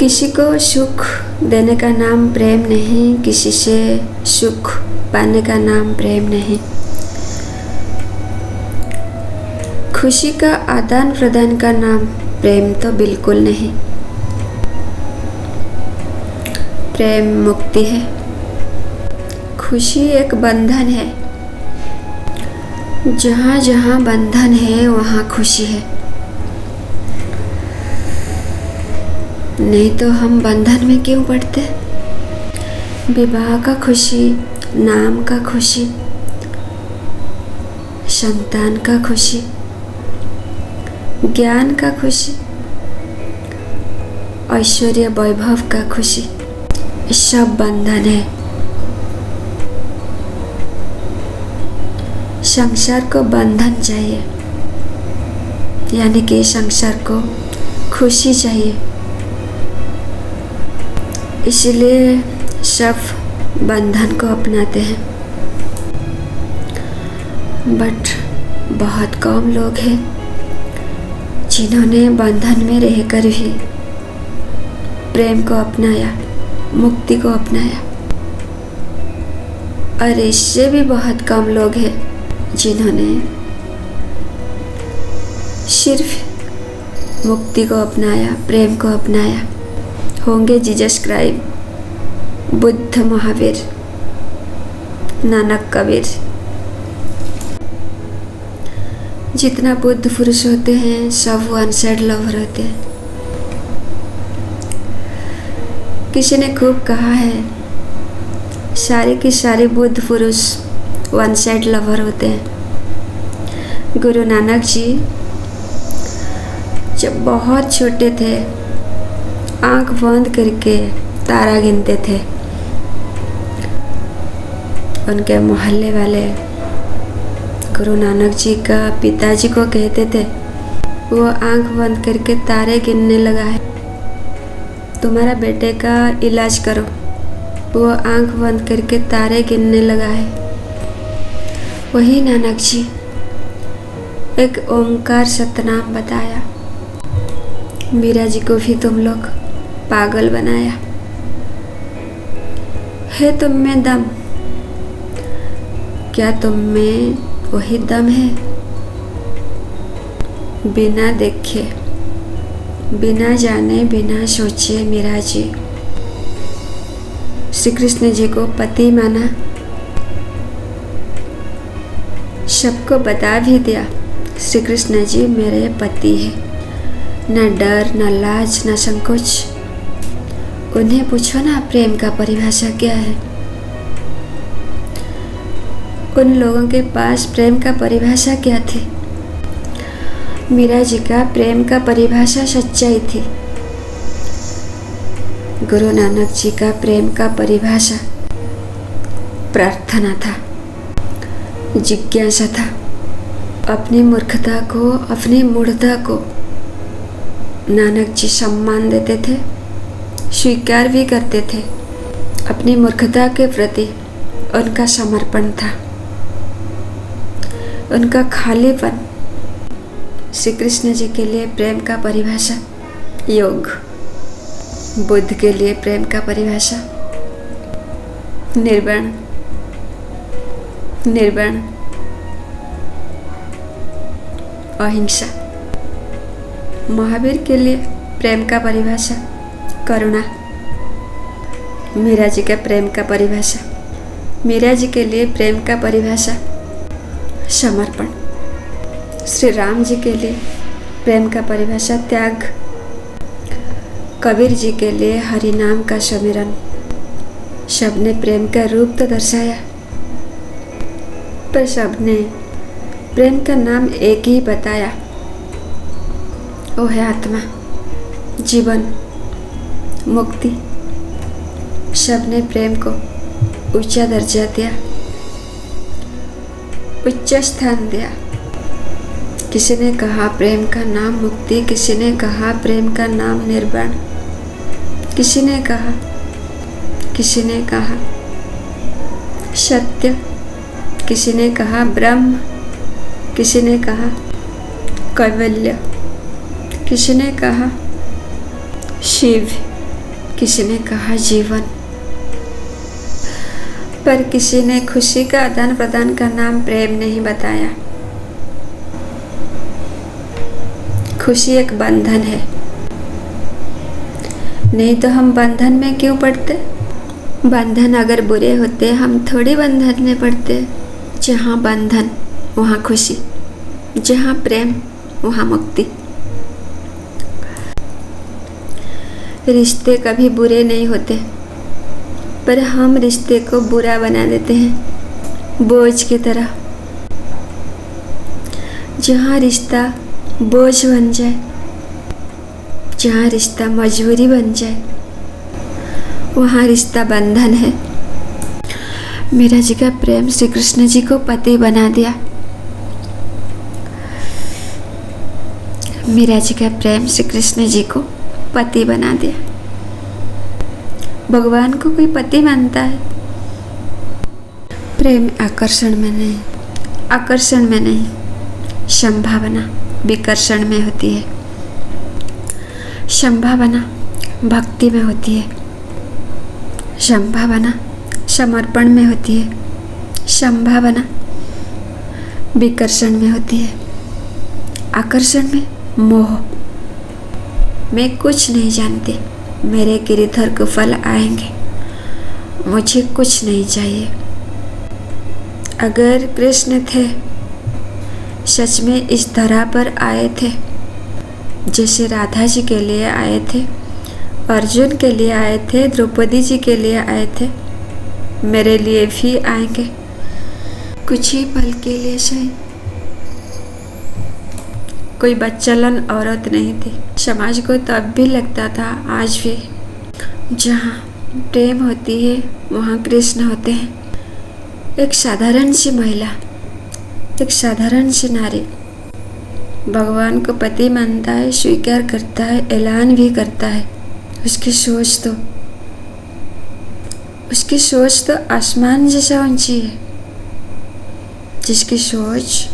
किसी को सुख देने का नाम प्रेम नहीं, किसी से सुख पाने का नाम प्रेम नहीं। खुशी का आदान प्रदान का नाम प्रेम तो बिल्कुल नहीं। प्रेम मुक्ति है, खुशी एक बंधन है। जहाँ जहाँ बंधन है वहाँ खुशी है। नहीं तो हम बंधन में क्यों पड़ते। विवाह का खुशी, नाम का खुशी, संतान का खुशी, ज्ञान का खुशी, ऐश्वर्य वैभव का खुशी, सब बंधन है। संसार को बंधन चाहिए, यानी कि संसार को खुशी चाहिए। इसलिए सब बंधन को अपनाते हैं। बट बहुत कम लोग हैं जिन्होंने बंधन में रहकर भी प्रेम को अपनाया, मुक्ति को अपनाया। और इससे भी बहुत कम लोग हैं जिन्होंने सिर्फ मुक्ति को अपनाया, प्रेम को अपनाया। होंगे जीसस क्राइस्ट, बुद्ध, महावीर, नानक, कबीर। जितना बुद्ध पुरुष होते हैं सब वन साइड लवर होते हैं। किसी ने खूब कहा है सारे के सारे बुद्ध पुरुष वन साइड लवर होते हैं। गुरु नानक जी जब बहुत छोटे थे आंख बंद करके तारा गिनते थे। उनके मोहल्ले वाले गुरु नानक जी का पिताजी को कहते थे वो आंख बंद करके तारे गिनने लगा है, तुम्हारा बेटे का इलाज करो। वो आंख बंद करके तारे गिनने लगा है। वही नानक जी एक ओंकार सतनाम बताया। मीरा जी को भी तुम लोग पागल बनाया। है तुम में दम, क्या तुम में वही दम है? बिना देखे, बिना जाने, बिना सोचे मीरा जी श्री कृष्ण जी को पति माना। सबको बता भी दिया श्री कृष्ण जी मेरे पति है। न डर, न लाज, न संकोच। उन्हें पूछो ना प्रेम का परिभाषा क्या है। उन लोगों के पास प्रेम का परिभाषा क्या थी? मीरा जी का प्रेम का परिभाषा सच्चाई थी। गुरु नानक जी का प्रेम का परिभाषा प्रार्थना था, जिज्ञासा था। अपनी मूर्खता को, अपनी मूढ़ता को नानक जी सम्मान देते थे, स्वीकार भी करते थे। अपनी मूर्खता के प्रति उनका समर्पण था, उनका खालीपन। श्री कृष्ण जी के लिए प्रेम का परिभाषा योग, बुद्ध के लिए प्रेम का परिभाषा निर्वाण, निर्वाण, अहिंसा। महावीर के लिए प्रेम का परिभाषा करुणा। मीरा जी के प्रेम का परिभाषा, मीरा जी के लिए प्रेम का परिभाषा समर्पण। श्री राम जी के लिए प्रेम का परिभाषा त्याग। कबीर जी के लिए हरि नाम का सुमिरन। सबने प्रेम का रूप तो दर्शाया, पर सबने प्रेम का नाम एक ही बताया, वो है आत्मा, जीवन, मुक्ति। सबने प्रेम को ऊंचा दर्जा दिया, उच्च स्थान दिया। किसी ने कहा प्रेम का नाम मुक्ति, किसी ने कहा प्रेम का नाम निर्वाण, किसी ने कहा सत्य, किसी ने कहा ब्रह्म, किसी ने कहा कैवल्य, किसी ने कहा शिव, किसी ने कहा जीवन, पर किसी ने खुशी का आदान प्रदान का नाम प्रेम नहीं बताया। खुशी एक बंधन है, नहीं तो हम बंधन में क्यों पड़ते? बंधन अगर बुरे होते हम थोड़ी बंधन में पड़ते। जहाँ बंधन वहाँ खुशी, जहाँ प्रेम वहाँ मुक्ति। रिश्ते कभी बुरे नहीं होते, पर हम रिश्ते को बुरा बना देते हैं, बोझ की तरह। जहाँ रिश्ता बोझ बन जाए, जहाँ रिश्ता मजबूरी बन जाए, वहाँ रिश्ता बंधन है। मीरा जी का प्रेम श्री कृष्ण जी को पति बना दिया। मीरा जी का प्रेम श्री कृष्ण जी को पति बना दिया। भगवान को कोई पति मानता है? प्रेम आकर्षण में नहीं, आकर्षण में नहीं, संभावना विकर्षण में होती है। संभावना भक्ति में होती है, संभावना समर्पण में होती है, संभावना विकर्षण में होती है, आकर्षण में मोह। मैं कुछ नहीं जानती, मेरे गिरधर को फल आएंगे, मुझे कुछ नहीं चाहिए। अगर कृष्ण थे, सच में इस धरा पर आए थे, जैसे राधा जी के लिए आए थे, अर्जुन के लिए आए थे, द्रौपदी जी के लिए आए थे, मेरे लिए भी आएंगे, कुछ ही पल के लिए सही। कोई बच्चालन औरत नहीं थी। समाज को तब भी लगता था, आज भी, जहाँ प्रेम होती है वहाँ कृष्ण होते हैं। एक साधारण सी महिला, एक साधारण सी नारी भगवान को पति मानता है, स्वीकार करता है, ऐलान भी करता है। उसकी सोच तो आसमान जैसा ऊंची है। जिसकी सोच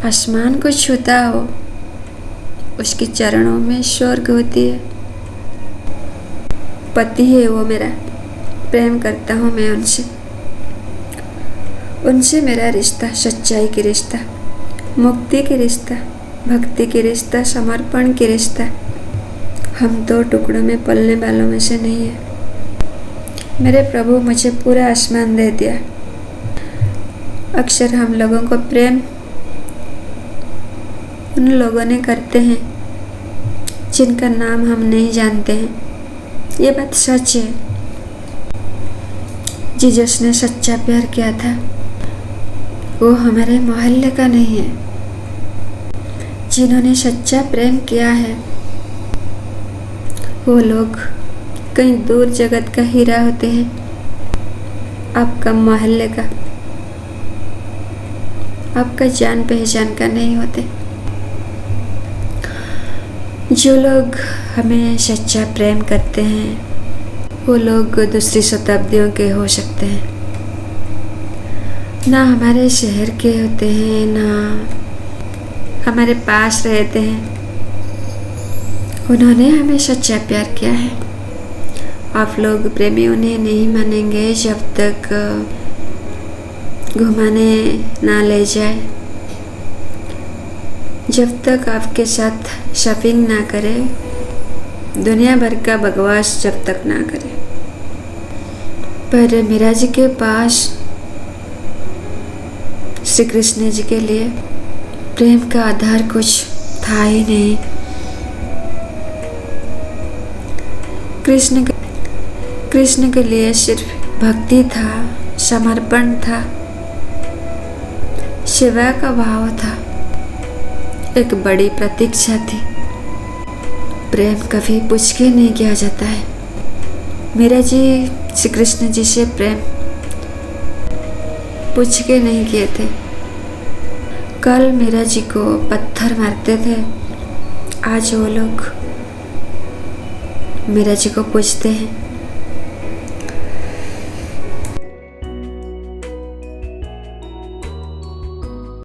आसमान को छूता हो, उसके चरणों में स्वर्ग होती है। पति है वो मेरा, प्रेम करता हूँ मैं उनसे मेरा रिश्ता सच्चाई की रिश्ता, मुक्ति की रिश्ता, भक्ति की रिश्ता, समर्पण की रिश्ता। हम दो टुकड़ों में पलने वालों में से नहीं है। मेरे प्रभु मुझे पूरा आसमान दे दिया। अक्सर हम लोगों को प्रेम उन लोगों ने करते हैं जिनका नाम हम नहीं जानते हैं। ये बात सच है। जीसस ने सच्चा प्यार किया था, वो हमारे मोहल्ले का नहीं है। जिन्होंने सच्चा प्रेम किया है, वो लोग कहीं दूर जगत का हीरा होते हैं, आपका मोहल्ले का, आपका जान पहचान का नहीं होते। जो लोग हमें सच्चा प्रेम करते हैं, वो लोग दूसरी शताब्दियों के हो सकते हैं। ना हमारे शहर के होते हैं, ना हमारे पास रहते हैं। उन्होंने हमें सच्चा प्यार किया है। आप लोग प्रेमी उन्हें नहीं मानेंगे जब तक घुमाने ना ले जाए, जब तक आपके साथ शॉपिंग ना करे, दुनिया भर का बकवास जब तक ना करे। पर मीरा जी के पास श्री कृष्ण जी के लिए प्रेम का आधार कुछ था ही नहीं। कृष्ण के लिए सिर्फ भक्ति था, समर्पण था, सेवा का भाव था, एक बड़ी प्रतीक्षा थी। प्रेम कभी पूछ के नहीं किया जाता है। मीरा जी श्री कृष्ण जी से प्रेम पूछ के नहीं किए थे। कल मीरा जी को पत्थर मारते थे, आज वो लोग मीरा जी को पूछते हैं।